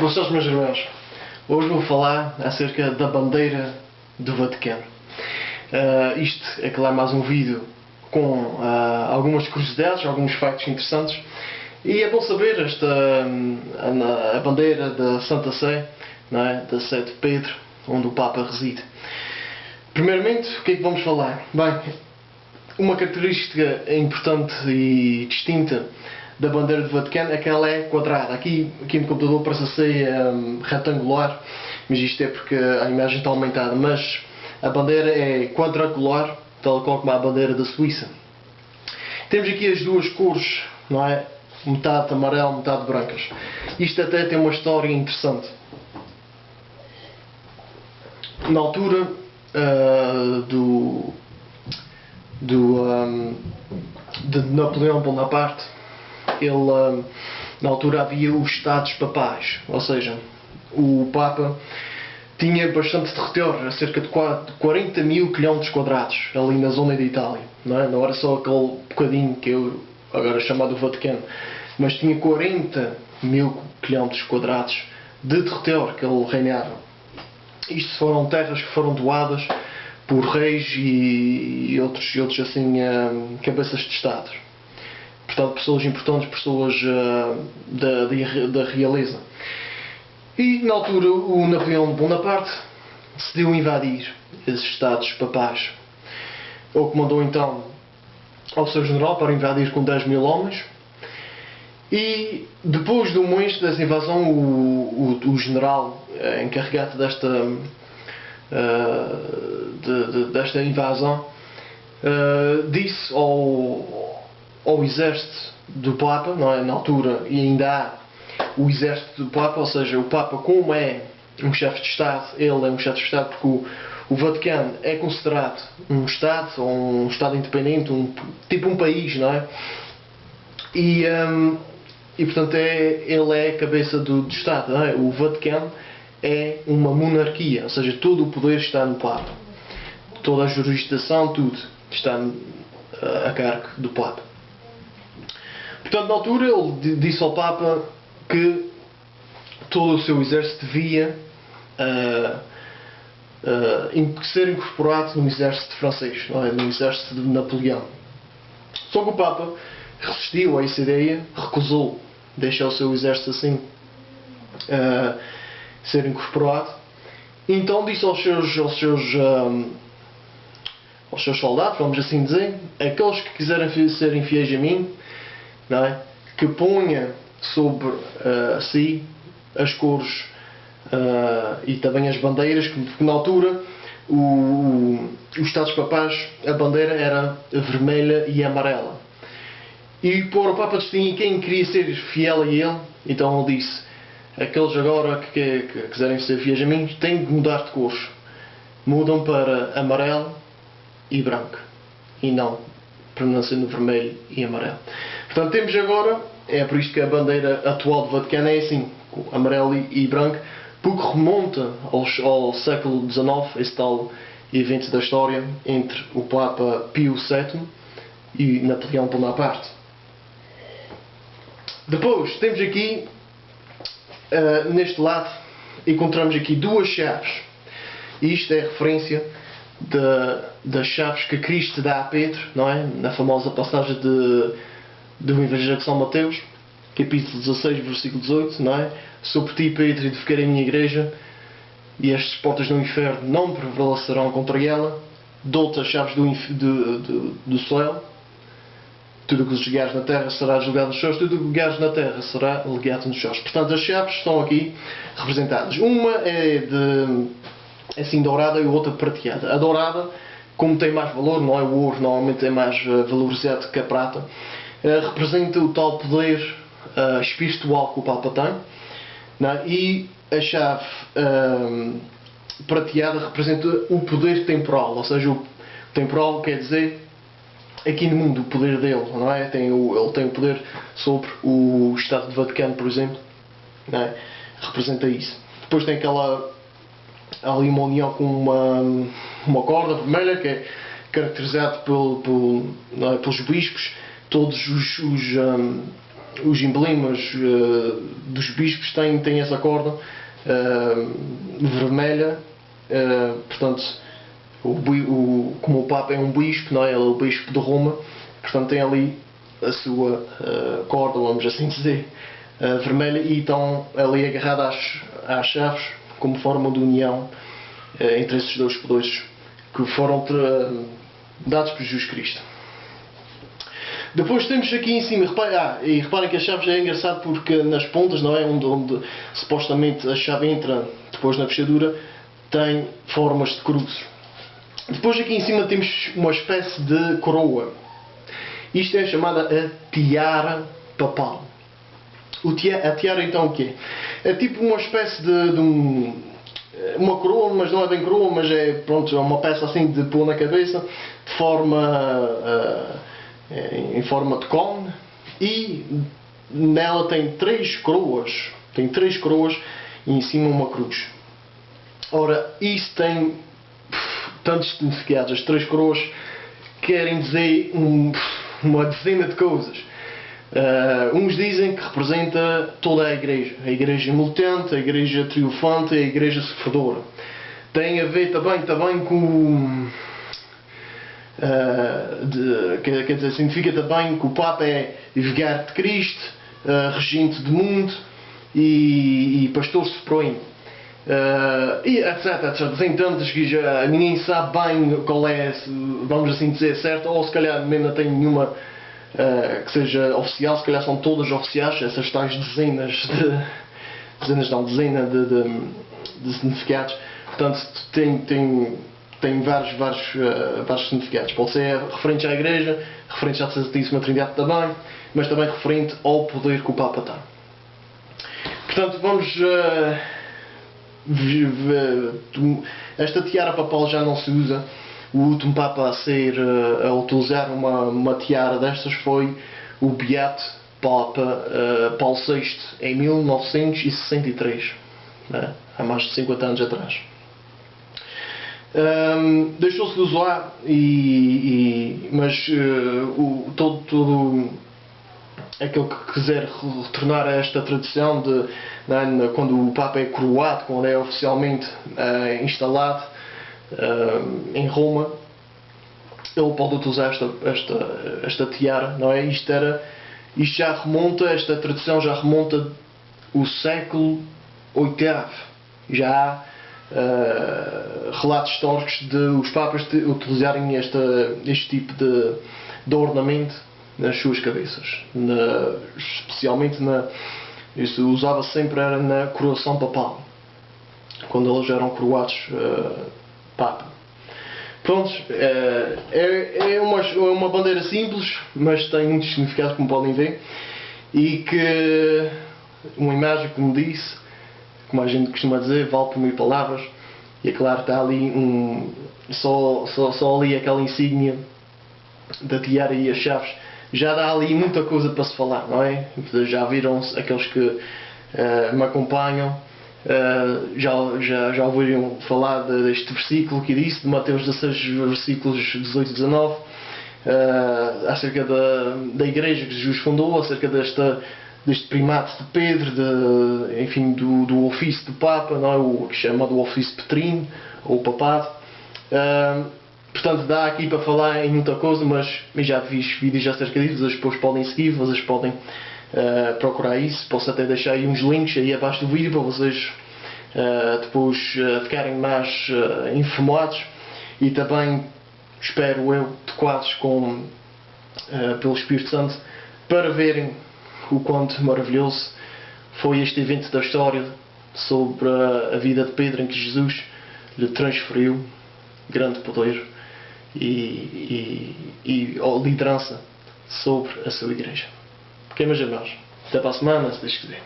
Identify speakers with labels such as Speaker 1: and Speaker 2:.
Speaker 1: Boas tardes, meus irmãos. Hoje vou falar acerca da bandeira do Vaticano. Isto é, claro, mais um vídeo com algumas curiosidades, alguns factos interessantes. E é bom saber a bandeira da Santa Sé, não é? Da Sé de Pedro, onde o Papa reside. Primeiramente, o que é que vamos falar? Bem, uma característica importante e distinta da bandeira do Vaticano é que ela é quadrada. Aqui no computador parece ser retangular, mas isto é porque a imagem está aumentada. Mas a bandeira é quadrangular, tal qual como a bandeira da Suíça. Temos aqui as duas cores, não é? Metade amarelo, metade brancas. Isto até tem uma história interessante. Na altura de Napoleão Bonaparte, na altura havia os Estados Papais, ou seja, o Papa tinha bastante território, cerca de 40 mil quilómetros quadrados, ali na zona de Itália. Não era só aquele bocadinho que eu agora chamado Vaticano, mas tinha 40 mil quilómetros quadrados de território que ele reinava. Isto foram terras que foram doadas por reis e outros assim, cabeças de Estado. Portanto, pessoas importantes, pessoas da realeza. E, na altura, o Napoleão Bonaparte decidiu invadir esses Estados Papais. Ele comandou, então, ao seu general para invadir com 10 mil homens. E, depois de um mês dessa invasão, o general encarregado desta invasão disse ao exército do Papa, não é? Na altura, e ainda há o exército do Papa, ou seja, o Papa, como é um chefe de Estado, ele é um chefe de Estado porque o Vaticano é considerado um Estado, ou um Estado independente, tipo um país, não é? E portanto ele é a cabeça do Estado, não é? O Vaticano é uma monarquia, ou seja, todo o poder está no Papa. Toda a jurisdição, tudo está a cargo do Papa. Portanto, na altura ele disse ao Papa que todo o seu exército devia ser incorporado no exército francês, não é? No exército de Napoleão. Só que o Papa resistiu a essa ideia, recusou deixar o seu exército assim ser incorporado. Então disse aos seus soldados, vamos assim dizer, aqueles que quiserem serem fiéis a mim, não é? Que ponha sobre si as cores e também as bandeiras, porque na altura os Estados Papais, a bandeira era vermelha e amarela. E para o Papa distinguir quem queria ser fiel a ele, então ele disse: aqueles agora que quiserem ser fiéis a mim têm de mudar de cores. Mudam para amarelo e branco, e não permanecendo vermelho e amarelo. Portanto, temos agora, é por isto que a bandeira atual do Vaticano é assim, amarelo e branco, porque remonta ao século XIX, esse tal evento da história entre o Papa Pio VII e Napoleão Bonaparte. Depois, temos aqui, neste lado, encontramos aqui duas chaves. E isto é referência das chaves que Cristo dá a Pedro, não é? Na famosa passagem do Evangelho de São Mateus, capítulo 16, versículo 18, não é? Sobre ti, Pedro, edificarei a minha igreja, e as portas do inferno não prevalecerão contra ela. Dou-te as chaves do céu. Tudo o que julgares na terra será julgado nos céus, tudo o que julgares na terra será legado nos céus. Portanto, as chaves estão aqui representadas. Uma é assim dourada e a outra prateada. A dourada, como tem mais valor, não é? O ouro normalmente é mais valorizado que a prata, representa o tal poder espiritual que o Papa tem, não é? E a chave prateada representa o poder temporal, ou seja, o temporal quer dizer aqui no mundo, o poder dele, não é? Ele tem o poder sobre o Estado do Vaticano, por exemplo, não é? Representa isso. Depois tem ali uma união com uma corda vermelha, que é caracterizado pelos bispos. Todos os emblemas dos bispos têm essa corda vermelha, portanto, como o Papa é um bispo, não é? Ele é o bispo de Roma, portanto tem ali a sua corda, vamos assim dizer, vermelha, e estão ali agarradas às chaves como forma de união entre esses dois poderes que foram dados por Jesus Cristo. Depois temos aqui em cima, reparem que as chaves é engraçado porque nas pontas, não é? Onde supostamente a chave entra depois na fechadura, tem formas de cruz. Depois aqui em cima temos uma espécie de coroa. Isto é chamada a tiara papal. A tiara então o quê? É tipo uma espécie de uma coroa, mas não é bem coroa, mas é, pronto, é uma peça assim de pôr na cabeça, de forma em forma de cone, e nela tem três coroas e em cima uma cruz. Ora, isso tem tantos significados. As três coroas querem dizer uma dezena de coisas. Uns dizem que representa toda a igreja militante, a igreja triunfante, a igreja sofredora. Tem a ver também com quer dizer, significa também que o Papa é vigário de Cristo, regente do mundo e pastor supremo, e etc. Tem tantas que já ninguém sabe bem qual é, vamos assim dizer, certo, ou se calhar mesmo não tem nenhuma que seja oficial, se calhar são todas oficiais, essas tais dezena de significados. Portanto, tem vários significados. Pode ser referente à Igreja, referente à Santíssima Trindade também, mas também referente ao poder que o Papa tem. Portanto, vamos esta tiara papal já não se usa. O último Papa a utilizar uma tiara destas foi o Beato Papa Paulo VI em 1963, né? Há mais de 50 anos atrás. Deixou-se de usar, mas todo aquele que quiser retornar a esta tradição de quando o Papa é coroado, quando é oficialmente instalado em Roma, ele pode utilizar esta tiara, não é? Esta tradição já remonta o século VIII. Já há relatos históricos de os papas utilizarem este tipo de ornamento nas suas cabeças, especialmente isso usava sempre era na coroação papal, quando eles eram coroados Papa. Pronto, é uma bandeira simples, mas tem muito significado, como podem ver, e que uma imagem, como disse, como a gente costuma dizer, vale por 1000 palavras. E é claro, está ali só ali aquela insígnia da tiara e as chaves, já dá ali muita coisa para se falar, não é? Já viram aqueles que me acompanham, já ouviram falar deste versículo que disse, de Mateus 16, versículos 18 e 19, acerca da igreja que Jesus fundou, acerca deste primato de Pedro, enfim, do ofício do Papa, não é? O que chama do ofício petrino, ou papado. Portanto, dá aqui para falar em muita coisa, mas eu já fiz vídeos acerca disso, vocês depois podem seguir, vocês podem procurar isso. Posso até deixar aí uns links aí abaixo do vídeo para vocês depois ficarem mais informados, e também, espero eu, tocados pelo Espírito Santo, para verem o quanto maravilhoso foi este evento da história sobre a vida de Pedro, em que Jesus lhe transferiu grande poder e liderança sobre a sua igreja. Ok, meus irmãos, até para a semana, se Deus quiser.